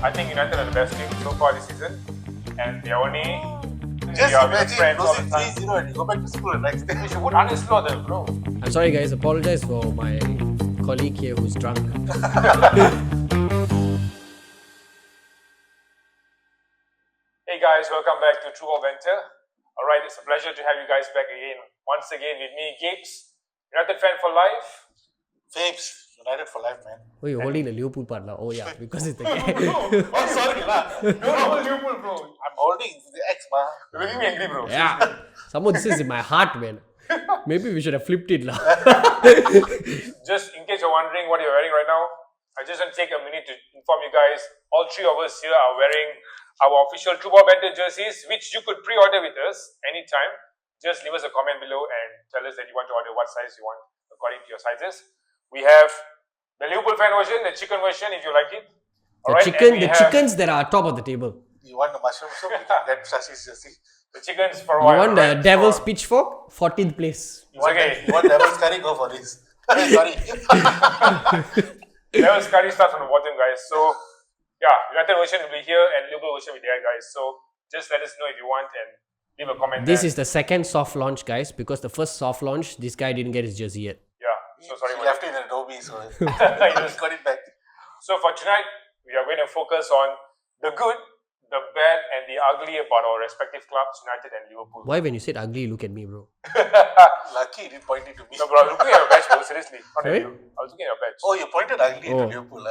I think United are the best team so far this season, and they are only. Just we are with imagine friends all losing the time. 3-0 and you go back to school the next day. We should put Uneslo there, bro. I'm sorry guys, apologize for my colleague here who's drunk. Hey guys, welcome back to True or Banter. Alright, it's a pleasure to have you guys back again. Once again with me, Gapes, United fan for life. Fapes, United for life, man. Oh, you're holding the Liverpool part now. Oh yeah, because it's the game. Oh, sorry lah. No, Liverpool, bro. I'm holding the X, ma. You're making me angry, bro. Yeah. Someone this is in my heart, man. Maybe we should have flipped it lah. Just in case you're wondering what you're wearing right now, I just want to take a minute to inform you guys. All three of us here are wearing our official True or Banter jerseys, which you could pre-order with us anytime. Just leave us a comment below and tell us that you want to order what size you want according to your sizes. We have the Liverpool fan version, the chicken version if you like it. Chickens that are top of the table. You want the mushroom soup? You can get Shashi's jersey. The chickens for a You while. want the Devil's Pitchfork? 14th place. You want, okay. you want Devil's Curry? Go for this. Sorry. Devil's Curry starts from the bottom, guys. So, yeah, United version will be here and Liverpool version will be there, guys. So, just let us know if you want and leave a comment. This is the second soft launch, guys, because the first soft launch, this guy didn't get his jersey yet. Yeah, so sorry. He left it in Adobe, so he Yes. got it back. So, for tonight, we are going to focus on the good, the bad, and the ugly about our respective clubs, United and Liverpool. Why when you said ugly, you look at me, bro? Lucky he didn't point it to me. No, bro, I was looking at your badge, bro. Seriously. Not Sorry? at you. I was looking at your badge. Oh, you pointed ugly Oh. to Liverpool.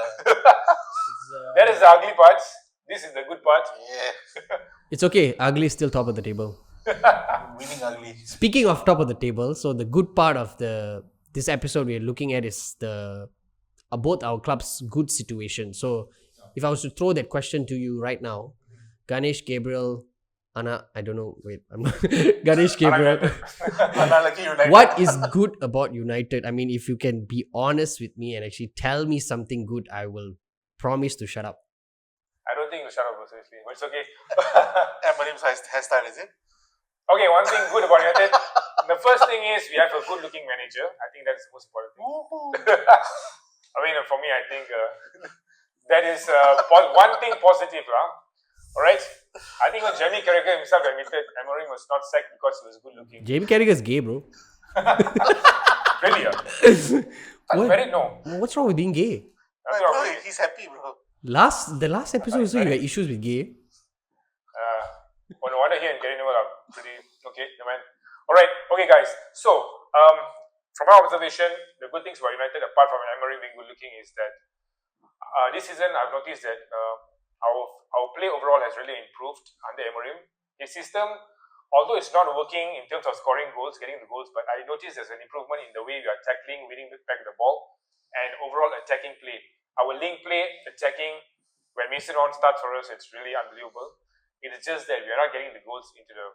That is the ugly part. This is the good part. Yeah. It's okay. Ugly is still top of the table. Winning ugly. Speaking of top of the table, so the good part of this episode we're looking at is both our club's good situation. So if I was to throw that question to you right now, Ganesh, Gabriel, Anna, I don't know, wait, I'm not Ganesh, Gabriel. Unlucky United. What is good about United? I mean, if you can be honest with me and actually tell me something good, I will promise to shut up. I don't think you'll shut up, bro, seriously. But it's okay. Amarim's hairstyle, is it? Okay, one thing good about United. The first thing is we have a good-looking manager. I think that's the most important thing. I mean, for me, I think that is one thing positive, lah. Alright? I think when Jamie Carragher himself admitted Amorim was not sacked because he was good-looking. Jamie Carragher's gay, bro. Really? What? Very no. What's wrong with being gay? That's Bro, not really. he's happy, bro. The last episode also you had issues with gay. No wonder here and Gary Neville are pretty okay, man. Alright, okay guys. So, from our observation, the good things about United, apart from Amorim being good looking, is that this season I've noticed that our play overall has really improved under Amorim. His system, although it's not working in terms of scoring goals, getting the goals, but I noticed there's an improvement in the way we are tackling, winning back the ball, and overall attacking play. Our link play, attacking, when Mason Mount starts for us, it's really unbelievable. It is just that we are not getting the goals into the.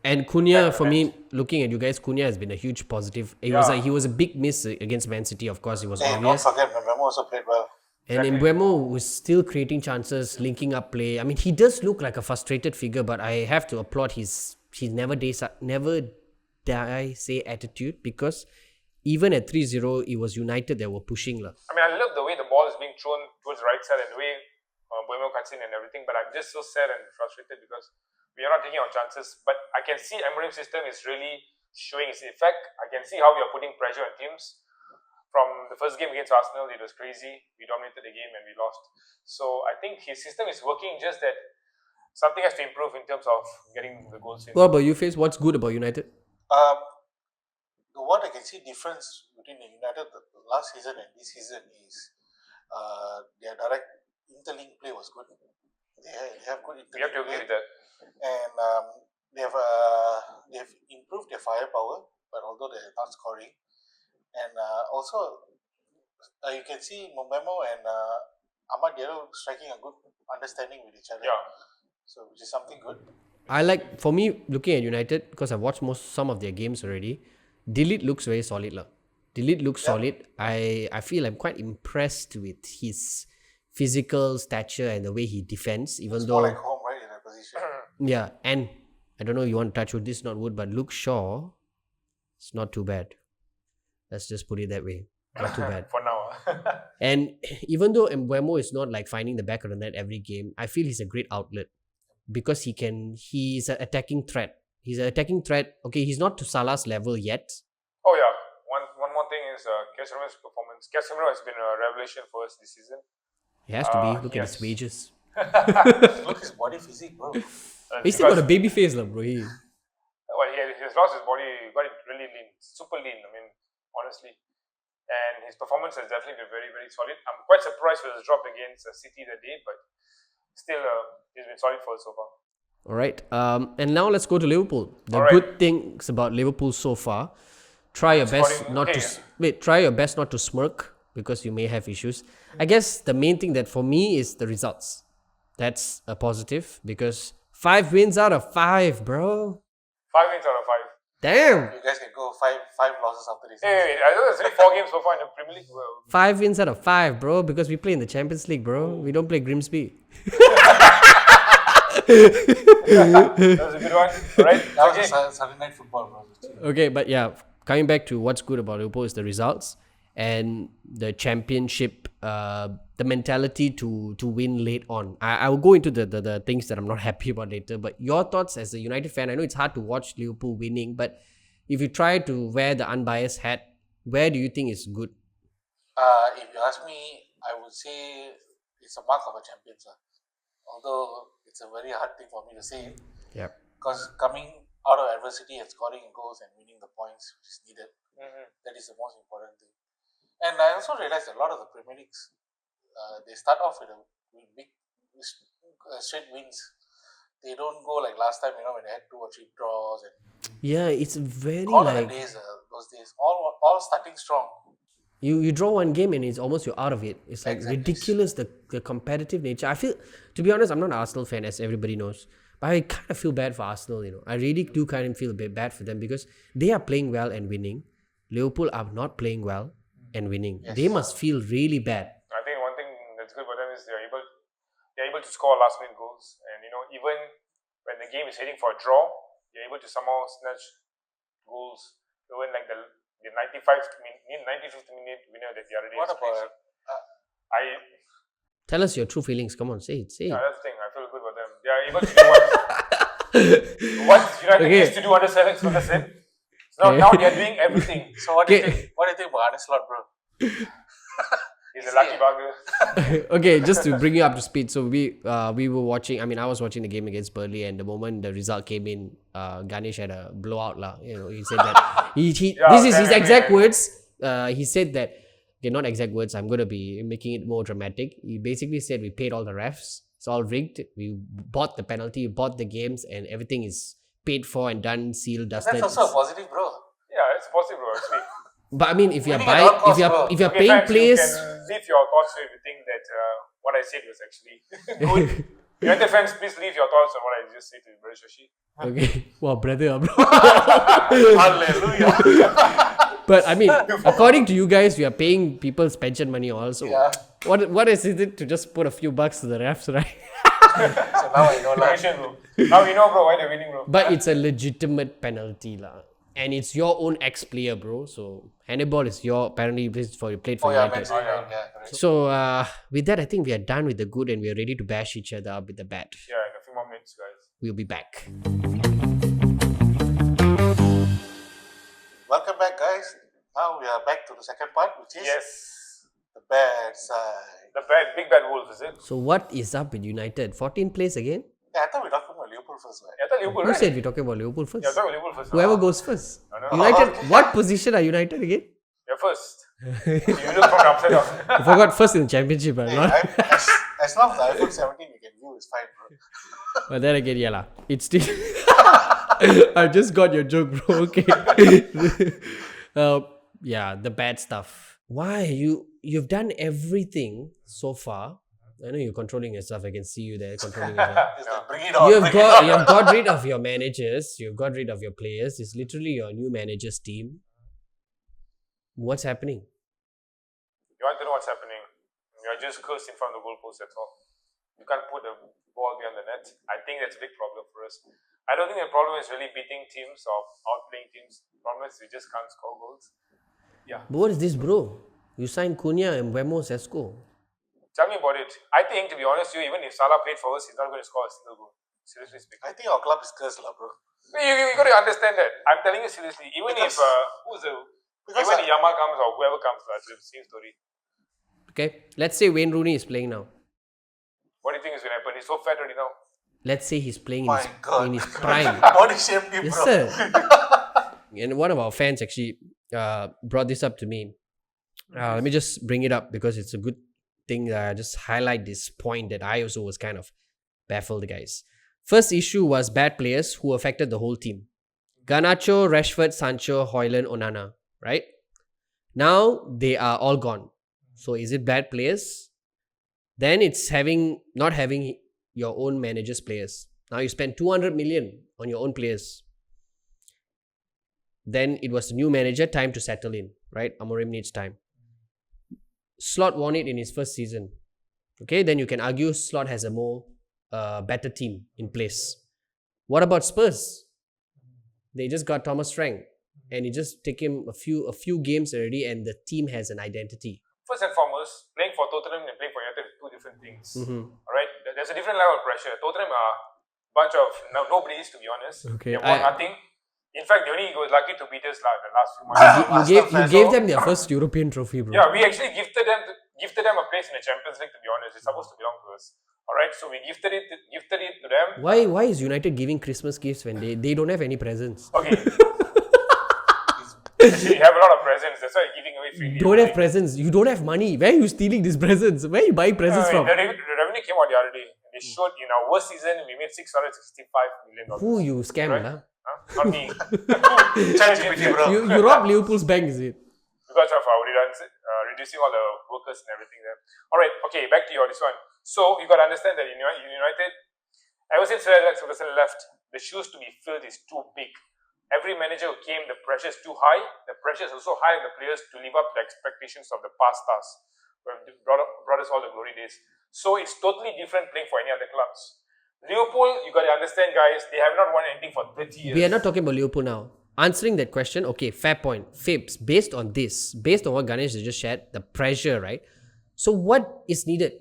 And Cunha, for me, looking at you guys, Cunha has been a huge positive. He was a big miss against Man City, of course, it was Hey, don't obvious. forget, Mbemo also played well. And Mbeumo was still creating chances, linking up play. I mean, he does look like a frustrated figure, but I have to applaud his never die say attitude, because even at 3-0, it was United that were pushing. I mean, I love the way the ball is being thrown towards the right side and the way Mbeumo cuts in and everything, but I'm just so sad and frustrated because we are not taking our chances. But I can see Amorim's system is really showing its effect. I can see how we are putting pressure on teams. From the first game against Arsenal, it was crazy. We dominated the game and we lost. So I think his system is working, just that something has to improve in terms of getting the goals in. What about you, Face? What's good about United? What I can see difference between the United the last season and this season is their direct interlink play was good. They have good interlink We have to agree with that. and they have improved their firepower, but although they are not scoring, and also you can see Mbeumo and Ahmad Diallo striking a good understanding with each other. Yeah. So which is something good. For me, looking at United, because I've watched some of their games already, Delete looks very solid. Delete looks solid. I feel I'm quite impressed with his physical stature and the way he defends, even It's though... more like home, right, in that position. Yeah, and I don't know you want to touch wood, this not wood, but Luke Shaw, it's not too bad. Let's just put it that way. Not too bad. For now. And even though Mbeumo is not like finding the back of the net every game, I feel he's a great outlet because he's an attacking threat. He's an attacking threat. Okay, he's not to Salah's level yet. Oh yeah, one more thing is Casemiro's performance. Casemiro has been a revelation for us this season. He has to be. Look at yes. his wages. Look his body physique, bro. He's still got a baby face, bro. Well, he's lost his body, got it really lean, super lean. I mean, honestly. And his performance has definitely been very, very solid. I'm quite surprised with his drop against City that day, but still, he's been solid for us so far. All right. And now let's go to Liverpool. The All right. good things about Liverpool so far. Try your best not to try your best not to smirk because you may have issues. I guess the main thing that for me is the results. That's a positive because 5 wins out of 5, bro. 5 wins out of 5. Damn. You guys can go five losses after this. Hey, I know there's only 4 games so far in the Premier League. Well, 5 wins out of 5, bro, because we play in the Champions League, bro. We don't play Grimsby. that was a good one. Alright. That was a Sunday night football, bro. Okay, but yeah, coming back to what's good about Liverpool is the results and the championship, the mentality to win late on. I will go into the things that I'm not happy about later, but your thoughts as a United fan. I know it's hard to watch Liverpool winning, but if you try to wear the unbiased hat, where do you think is good? If you ask me, I would say it's a mark of a champion, sir. Although it's a very hard thing for me to say, Yeah. because coming out of adversity and scoring goals and winning the points which is needed, that is the most important thing. And I also realized a lot of the Premier Leagues, they start off with big straight wins. They don't go like last time, when they had 2 or 3 draws. And Yeah, it's very all of like the days, those days, all starting strong. you draw one game and it's almost you're out of it. It's like Exactly. ridiculous the competitive nature. I feel, to be honest, I'm not an Arsenal fan as everybody knows, but I kind of feel bad for Arsenal. I really do kind of feel a bit bad for them because they are playing well and winning. Liverpool are not playing well and winning. Yes. They must feel really bad. I think one thing that's good for them is they're able to score last minute goals, and even when the game is heading for a draw, they're able to somehow snatch goals. Even like the 95th minute winner that the other day. What about I Tell us your true feelings. Come on, say it. yeah, that's the thing. I feel good about them. They are able to do what United Okay. used to do under Alex Ferguson. So now they are doing everything. So what do you Okay. think? What do you think about Arne Slot, bro? He's a lucky bugger. Okay, just to bring you up to speed. So we were watching. I mean, I was watching the game against Burnley, and the moment the result came in, Ganesh had a blowout lah. He said that he Yeah, this is his definitely. exact words. He said that, okay, not exact words. I'm gonna be making it more dramatic. He basically said we paid all the refs. It's all rigged. We bought the penalty, bought the games, and everything is paid for and done, sealed, dusted. That's also a positive, bro. Yeah, it's possible actually. But I mean, if you're Winning at buying, all costs, bro. if you're Okay, paying fans, players, you can leave your thoughts if you think that what I said was actually good. United fans, please leave your thoughts on what I just said to British Shashi. okay, wow, brother, bro. Hallelujah. But I mean, according to you guys, we are paying people's pension money also. Yeah. What is it to just put a few bucks to the refs, right? So now I know, like, Congratulations, bro. Now we know, bro, why they're winning, bro. But it's a legitimate penalty, lah. And it's your own ex-player, bro. So Hannibal is apparently you played for oh yeah, United. Man City, yeah, correct. So with that, I think we are done with the good and we are ready to bash each other up with the bad. Yeah, in a few more minutes, guys. We'll be back. Welcome back, guys. Now we are back to the second part, which is Yes. the bad side. The big bad wolf, is it? So what is up with United? 14th place again? Yeah, I thought we were talking about Liverpool first, right? Yeah, I thought Liverpool, Who right? said we're talking about Liverpool first? Yeah, I thought Liverpool first. Whoever goes first. I know. United. okay. What position are United again? You're first. You look from the upside down. I forgot first in the championship, but Hey, not. as long as the iPhone 17 we can view, it's fine, bro. But then again, yeah lah. It's still. I just got your joke, bro. Okay. Yeah, the bad stuff. Why you've done everything so far? I know you're controlling yourself. I can see you there controlling yourself. It's like, bring it on, You've bring it on. got rid of your managers. You've got rid of your players. It's literally your new managers team. What's happening? You want to know what's happening? You're just cursed in front of the goalpost, that's all. You can't put the ball behind the net. I think that's a big problem for us. I don't think the problem is really beating teams or outplaying teams. The problem is we just can't score goals. But what is this, bro? You signed Cunha and Wemo Sesko. Tell me about it. I think, to be honest with you, even if Salah played for us, he's not going to score a single goal. Seriously speaking. I think our club is cursed, lah, bro. You got to understand that. I'm telling you seriously. Even Because- even if Yama comes or whoever comes, it's the same story. Okay, let's say Wayne Rooney is playing now. What do you think is going to happen? He's so fat already now. Let's say he's playing My God. in his prime. Body shamed you, Yes, bro. sir. And one of our fans actually brought this up to me. Let me just bring it up because it's a good thing. Just highlight this point that I also was kind of baffled, guys. First issue was bad players who affected the whole team. Garnacho, Rashford, Sancho, Højlund, Onana, right? Now they are all gone. So is it bad players? Then it's not having your own manager's players. Now you spend 200 million on your own players. Then it was the new manager, time to settle in, right? Amorim needs time. Slot won it in his first season. Okay, then you can argue Slot has a more better team in place. What about Spurs? They just got Thomas Frank, and it just took him a few games already, and the team has an identity. First and foremost, playing for Tottenham and playing for United are two different things. Mm-hmm. Alright? There's a different level of pressure. Tottenham are a bunch of nobodies, to be honest. Okay, They won nothing. In fact, they only was lucky to beat us the last few months. You gave them their first European trophy, bro. Yeah, we actually gifted them a place in the Champions League, to be honest. It's supposed to belong to us. Alright, so we gifted it to them. Why is United giving Christmas gifts when they don't have any presents? Okay. Actually, you have a lot of presents, that's why you're giving away freely. Don't have presents. You don't have money. Where are you stealing these presents? Where are you buying presents from? The revenue came out the other day. They showed in our worst season, we made $665 million. Who you scammed, Right? huh? Huh? Not me. ChatGPT, bro. You robbed Liverpool's bank, is it? Because of our reducing all the workers and everything there. Alright, okay, back to this one. So, you got to understand that in United, ever since Sir Alex Ferguson left, the shoes to be filled is too big. Every manager who came, the pressure is too high. The pressure is also high on the players to live up to the expectations of the past stars who have brought us all the glory days. So, it's totally different playing for any other clubs. Liverpool, you got to understand, guys, they have not won anything for 30 years. We are not talking about Liverpool now. Answering that question, okay, fair point. Fibs, based on what Ganesh has just shared, the pressure, right? So what is needed?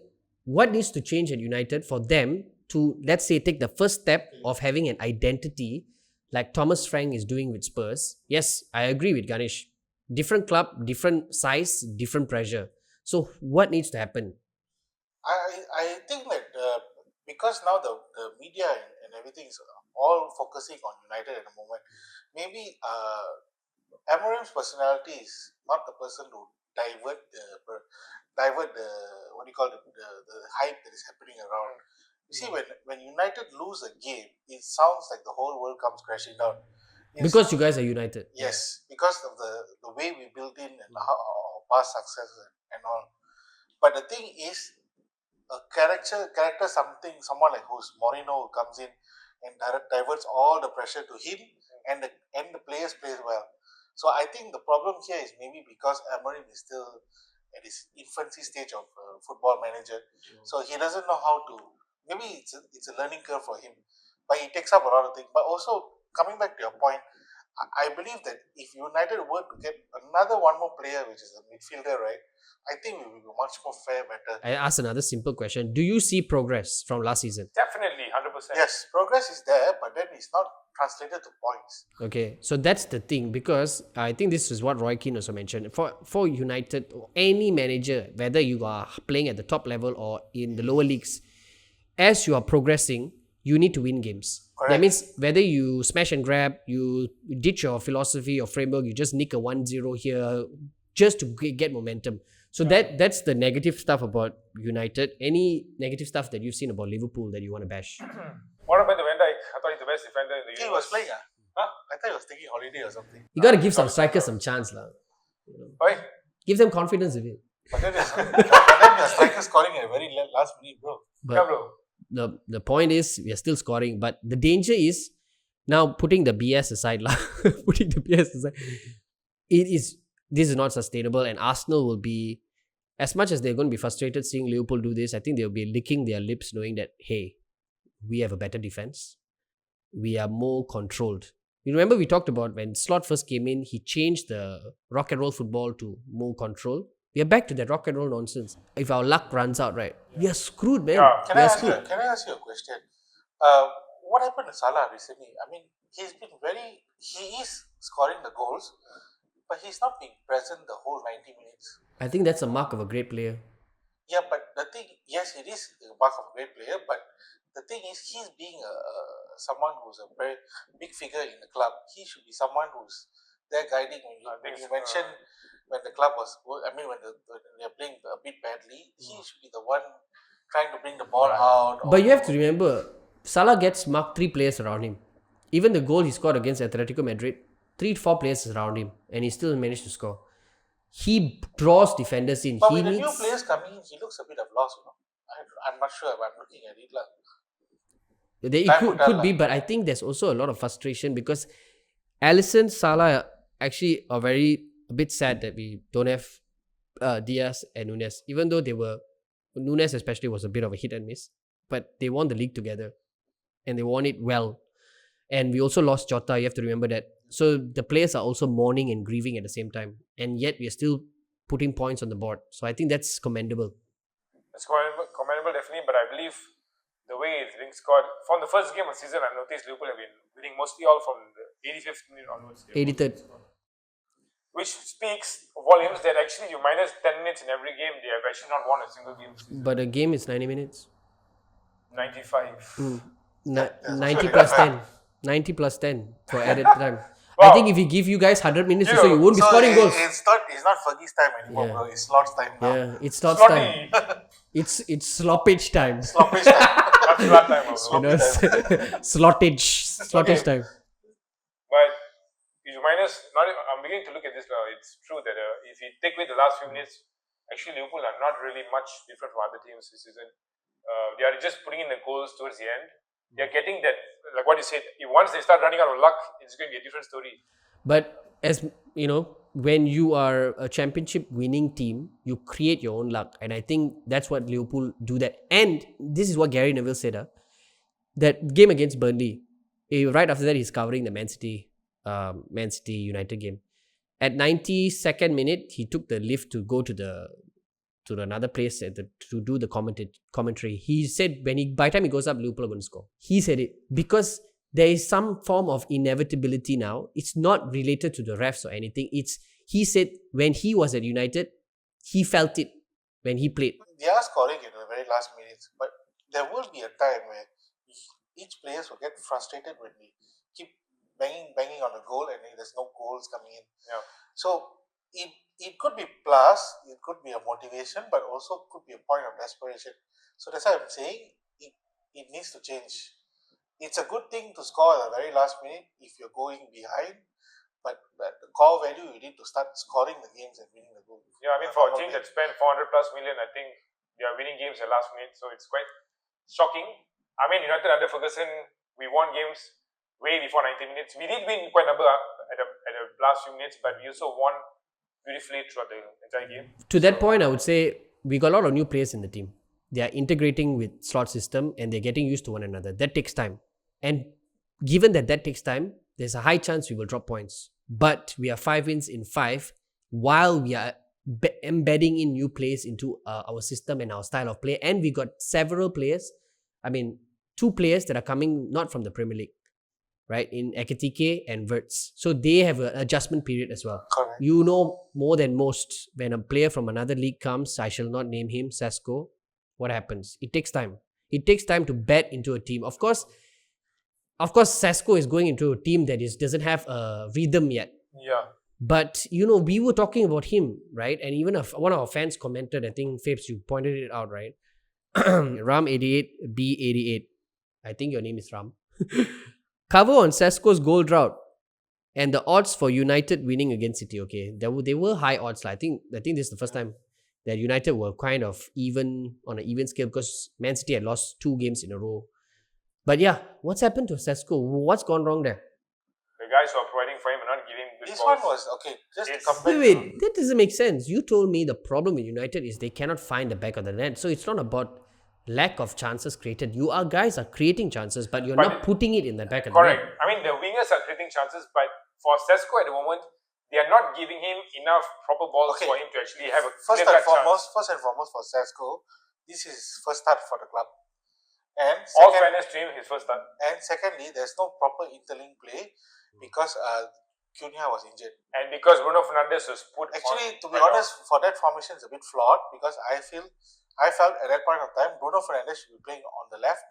What needs to change at United for them to, let's say, take the first step of having an identity like Thomas Frank is doing with Spurs? Yes, I agree with Ganesh. Different club, different size, different pressure. So what needs to happen? I think that because now the media and everything is all focusing on United at the moment, maybe Amorim's personality is not the person to divert the what do you call it, the hype that is happening around. You see, when United lose a game, it sounds like the whole world comes crashing down. Because you guys are united. Yes, because of the way we built in and how our past success and all. But the thing is, a character someone like who's Mourinho who comes in and diverts all the pressure to him, and the players play well. So I think the problem here is maybe because Amorim is still at his infancy stage of football manager, so he doesn't know how to. Maybe it's a learning curve for him, but he takes up a lot of things. But also coming back to your point, I believe that if United were to get one more player, which is a midfielder, right, I think we will be much more fair, better. I ask another simple question. Do you see progress from last season? Definitely, 100%. Yes, progress is there, but then it's not translated to points. Okay, so that's the thing, because I think this is what Roy Keane also mentioned. For United, any manager, whether you are playing at the top level or in the lower leagues, as you are progressing, you need to win games. Correct. That means whether you smash and grab, you ditch your philosophy or framework, you just nick a 1-0 here just to get momentum. So that's the negative stuff about United. Any negative stuff that you've seen about Liverpool that you want to bash? What about the Van Dijk? I thought he's the best defender in the He universe. was playing, huh? I thought he was taking holiday or something. You got to give some strikers some chance. Oi, Give them confidence with it. But then the striker scoring at a very last minute, bro. yeah, But bro. the point is, we are still scoring. But the danger is, now putting the BS aside, this is not sustainable, and Arsenal will be, as much as they're going to be frustrated seeing Liverpool do this, I think they'll be licking their lips knowing that, hey, we have a better defense. We are more controlled. You remember we talked about when Slot first came in, he changed the rock and roll football to more control. We are back to that rock and roll nonsense. If our luck runs out, right, we are screwed, man. Yeah. Can We I are ask you? screwed. Can I ask you a question? What happened to Salah recently? I mean, he is scoring the goals, but he's not being present the whole 90 minutes. I think that's a mark of a great player. Yeah, but the thing, yes, it is a mark of a great player, but the thing is, he's being someone who's a very big figure in the club. He should be someone who's there guiding. When you mentioned when the club was, when they're playing a bit badly, he should be the one trying to bring the ball out. But you have to remember, Salah gets marked 3 players around him. Even the goal he scored against Atletico Madrid, 3-4 players around him, and he still managed to score. He draws defenders in. But He with the new needs. players coming in, he looks a bit of loss. I'm not sure if I'm looking at it. It could be, but I think there's also a lot of frustration because Alisson, Salah actually are a bit sad that we don't have Diaz and Nunes, even though Nunes especially was a bit of a hit and miss, but they won the league together and they won it well. And we also lost Jota, you have to remember that. So the players are also mourning and grieving at the same time, and yet we are still putting points on the board. So I think that's commendable. It's commendable, definitely, but I believe the way it's being scored from the first game of the season, I've noticed Liverpool have been winning mostly all from the 85th minute onwards. 83rd. Which speaks volumes that actually you minus 10 minutes in every game, they have actually not won a single game. But a game is 90 minutes. 95. 90 plus 10. 90 plus 10 for added time. Wow. I think if we give you guys 100 minutes or so, you won't be scoring goals. It's not Fergie's time anymore, Yeah. bro. It's Lord's time now. Yeah, it's slots Slotty. time. It's sloppage time. Stoppage time. That's flat time also. You know, slottage time. But if you minus, I'm beginning to look at this now. It's true that if you take away the last few minutes, actually Liverpool are not really much different from other teams this season. They are just putting in the goals towards the end. They are getting that, like what you said, once they start running out of luck, it's going to be a different story. But as you know, when you are a championship winning team, you create your own luck. And I think that's what Liverpool do that. And this is what Gary Neville said. That game against Burnley, right after that, he's covering the Man City United game. At 92nd minute, he took the lift to go to another place to do the commentary. He said by the time he goes up, Liverpool are going to score. He said it because there is some form of inevitability now. It's not related to the refs or anything. He said when he was at United, he felt it when he played. They are scoring in the very last minutes, but there will be a time where each players will get frustrated when we keep banging on the goal and there's no goals coming in. Yeah. So it could be plus, it could be a motivation, but also could be a point of desperation. So that's why I'm saying it needs to change. It's a good thing to score at the very last minute if you're going behind, but the core value, you need to start scoring the games and winning the goals. Yeah, I mean, for a team that spent 400 plus million, I think they are winning games at last minute, so it's quite shocking. I mean, United under Ferguson, we won games way before 90 minutes. We did win quite a number at the last few minutes, but we also won beautifully throughout the entire game. To that point, I would say we got a lot of new players in the team. They are integrating with slot system and they're getting used to one another. That takes time. And given that takes time, there's a high chance we will drop points. But we are 5 wins in 5 while we are embedding in new players into our system and our style of play. And we got several players. 2 players that are coming not from the Premier League, right? In Ekitike and Wirtz. So they have an adjustment period as well. Correct. You know more than most when a player from another league comes, I shall not name him, Sesko, what happens? It takes time. It takes time to bed into a team. Of course, Sesko is going into a team that doesn't have a rhythm yet. Yeah. But, we were talking about him, right? And even one of our fans commented, I think, Fapes, you pointed it out, right? Ram88, B88. I think your name is Ram. Cover on Sesko's goal drought and the odds for United winning against City. Okay, they were high odds. I think this is the first time that United were kind of even on an even scale because Man City had lost 2 games in a row. But yeah, what's happened to Sesko? What's gone wrong there? The guys who are providing for him are not giving good This balls. one was okay. Just to It's- come back. Wait, that doesn't make sense. You told me the problem with United is they cannot find the back of the net. So it's not about lack of chances created. You guys are creating chances, but you're not putting it in the back of the Correct. net. I mean, the wingers are creating chances, but for Sesko at the moment, they are not giving him enough proper balls for him to actually have a First and clear-cut foremost for Sesko, this is his first start for the club. And All fairness to him, his first start. And secondly, there's no proper interlink play because Cunha was injured. And because Bruno Fernandes was put Actually, to be honest, for that formation is a bit flawed because I felt at that point of time, Bruno Fernandes should be playing on the left.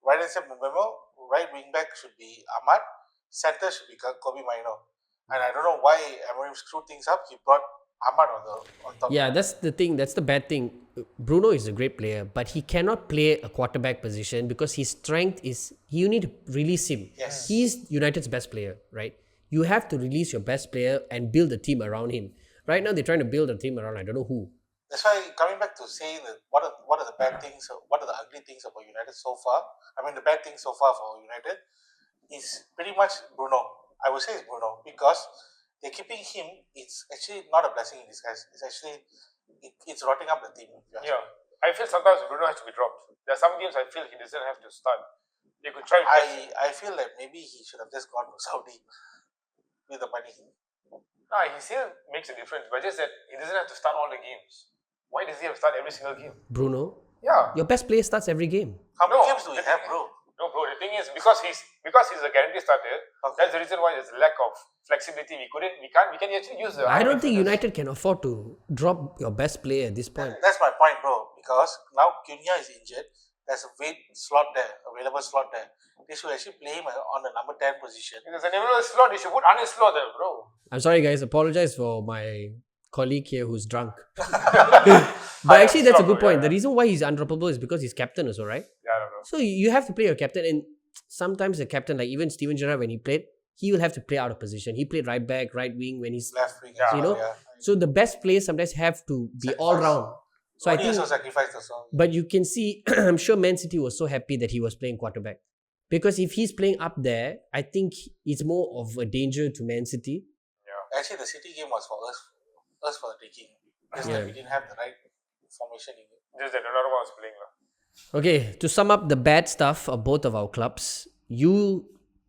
Right hand side Mbemo, right wing back should be Ahmad, center should be Kobe Maino. And I don't know why Amorim screwed things up. He brought Ahmad on top. Yeah, that's the thing. That's the bad thing. Bruno is a great player, but he cannot play a quarterback position because his strength is you need to release him. Yes. He's United's best player, right? You have to release your best player and build a team around him. Right now, they're trying to build a team around I don't know who. That's why coming back to saying that what are the bad things, what are the ugly things about United so far? I mean, the bad things so far for United is pretty much Bruno. I would say it's Bruno because they're keeping him. It's actually not a blessing in disguise. It's actually it's rotting up the team. Yeah, I feel sometimes Bruno has to be dropped. There are some games I feel he doesn't have to start. They could try. I feel that maybe he should have just gone to Saudi with the money. No, he still makes a difference, but just that he doesn't have to start all the games. Why does he have to start every single game? Bruno? Yeah. Your best player starts every game. How many games do we have, bro? No, bro. The thing is because he's a guaranteed starter. Okay. That's the reason why there's a lack of flexibility. We can actually use the. I don't think United can afford to drop your best player at this point. That's my point, bro. Because now Cunha is injured. There's a available slot there. They should actually play him on the number 10 position. There's an available slot. They should put Anis slot there, bro. I'm sorry, guys. Apologize for my colleague here who's drunk. But actually, that's a good point. The reason why he's undroppable is because he's captain also, right? Yeah, I don't know. So you have to play your captain, and sometimes the captain, like even Steven Gerrard, when he played, he will have to play out of position. He played right back, right wing when he's left wing. You know, so the best players sometimes have to be all round. So I think, sacrificed the song. But you can see, I'm sure Man City was so happy that he was playing quarterback because if he's playing up there, I think it's more of a danger to Man City. Yeah. Actually, the City game was for us for the taking. Just that we didn't have the right formation in it. Just that another one was playing. Okay, to sum up the bad stuff of both of our clubs, you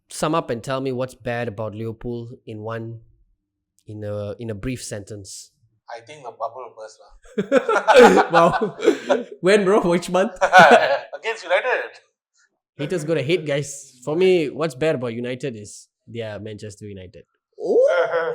sum up and tell me what's bad about Liverpool in a brief sentence. I think the bubble burst lah. Wow. When, bro? Which month? Against United. Haters gonna hate, guys. For me, what's bad about United is they are Manchester United. Oh.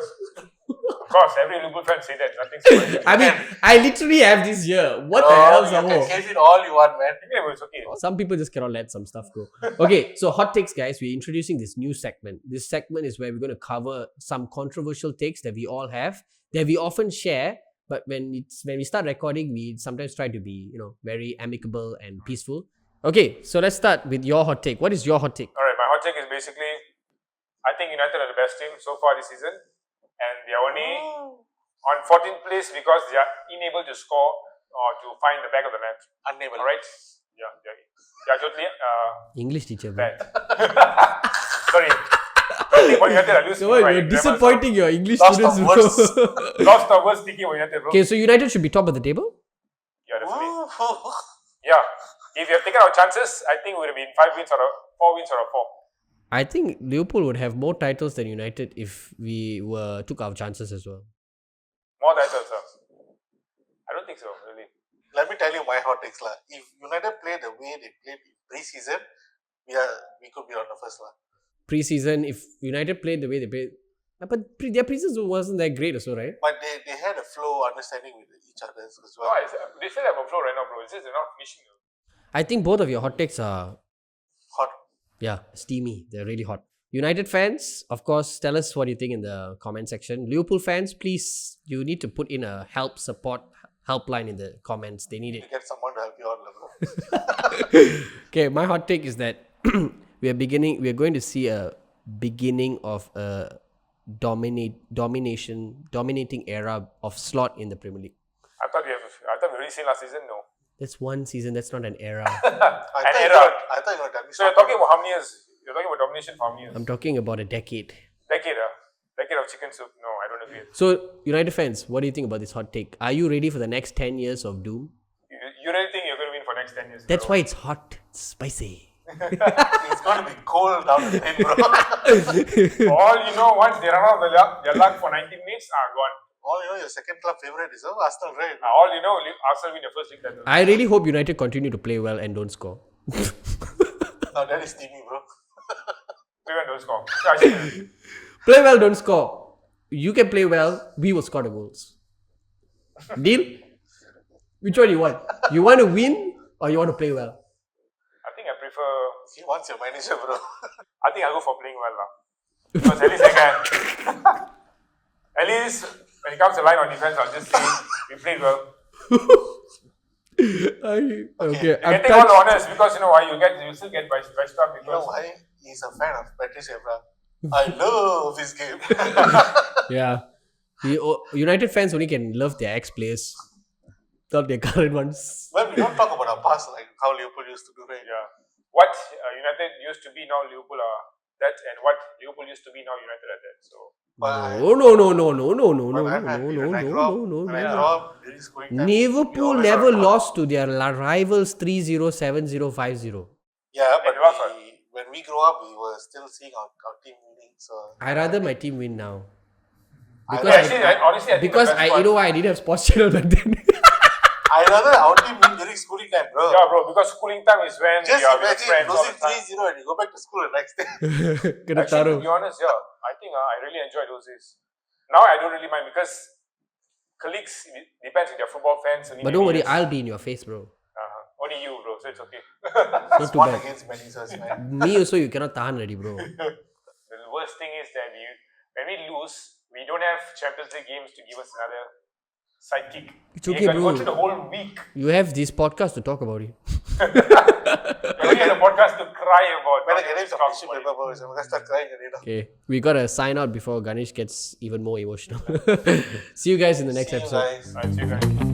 Of course, every Liverpool fan say that. Nothing's I mean, I literally have this here. What the hell, Samo? You can say it all you want, man. It's okay. Some people just cannot let some stuff go. Okay, so hot takes, guys. We're introducing this new segment. This segment is where we're going to cover some controversial takes that we all have, that we often share. But when we start recording, we sometimes try to be, very amicable and peaceful. Okay, so let's start with your hot take. What is your hot take? All right, my hot take is basically, I think United are the best team so far this season. And they are only on 14th place because they are unable to score or to find the back of the net. Unable. Alright? Yeah, they are totally English teacher, bro. bad. Sorry. I think United are losing. So you're disappointing your English students, bro. Lost of words thinking of United, bro. Okay, so United should be top of the table? Yeah, definitely. Yeah. If you have taken our chances, I think we would have been 5 wins or 4 wins or 4. I think Liverpool would have more titles than United if we took our chances as well. More titles, sir. I don't think so, really. Let me tell you my hot takes lah. If United play the way they played in pre-season, we could be on the first lah. Pre-season, if United played the way they played, but their pre-season wasn't that great also, right? But they had a flow understanding with each other as well. No, they still have a flow right now, bro. It's just they're not finishing. I think both of your hot takes are hot. Yeah, steamy. They're really hot. United fans, of course, tell us what you think in the comment section. Liverpool fans, please, you need to put in a support helpline in the comments. They need it. Get someone to help you out, bro. Okay, my hot take is that we are going to see a beginning of a dominating era of slot in the Premier League. I thought we already seen last season. No. That's one season. That's not an era. I thought you were done. So you're talking about how many years? You're talking about domination for how many years? I'm talking about a decade. Decade of chicken soup. No, I don't agree. So, United fans, what do you think about this hot take? Are you ready for the next 10 years of doom? You really think you're going to win for next 10 years? That's why it's hot. It's spicy. It's It's going to be cold down the lane, bro. All you know, once they run out of their luck for 90 minutes, gone. All you know, your second club favorite is Arsenal, right? All you know, Arsenal win the first league title. I really hope United continue to play well and don't score. No, that is Timmy, bro. Play well, don't score. Yeah, I see. Play well, don't score. You can play well, we will score the goals. Deal? Which one you want? You want to win or you want to play well? I think I prefer. He wants your manager, bro. I think I'll go for playing well now. Because at least I can. At least when it comes to line on defense, I'll just say we played well. Okay, You can take all the honors because you know why you still get vice up You know because why? He's a fan of Patrice Evra. I love his game. Yeah. United fans only can love their ex-players, not their current ones. Well, we don't talk about our past, like how Liverpool used to do, right? yeah, what United used to be now Liverpool are that, and what Liverpool used to be now United are that. So But No. I'm happy when I grow up during schooling time. Liverpool we never always have- lost to their rivals 3-0, 7-0, 5-0. Yeah, but they lost what? when we grow up, we were still seeing our team winning. So I rather my team win now. I Because actually, honestly, I think because the best you know why I didn't have sports channel back then. I rather our team win during schooling time, bro. yeah, bro, because schooling time is when Just we are with imagine friends all losing the time. 3-0 and you go back to school the next day. Kena Actually, taruh. to be honest, yeah, I think I really enjoy those days. Now I don't really mind because colleagues it depends if they're football fans. Only But don't worry, maybe I'll be in your face, bro. only you, bro. So it's okay. Not too One bad. against Manizers, man. Me also, you cannot tahan already, bro. The worst thing is that when we lose, we don't have Champions League games to give us another sidekick. It's We okay, can go bro. through the whole week. You have this podcast to talk about it. We only had a podcast to cry about. Better not get him just some talk tissue about it. paper, boys. I'm gonna start crying already. Okay, we gotta sign out before Ganesh gets even more emotional. See you guys in the next See you episode. guys. Alright, see you guys.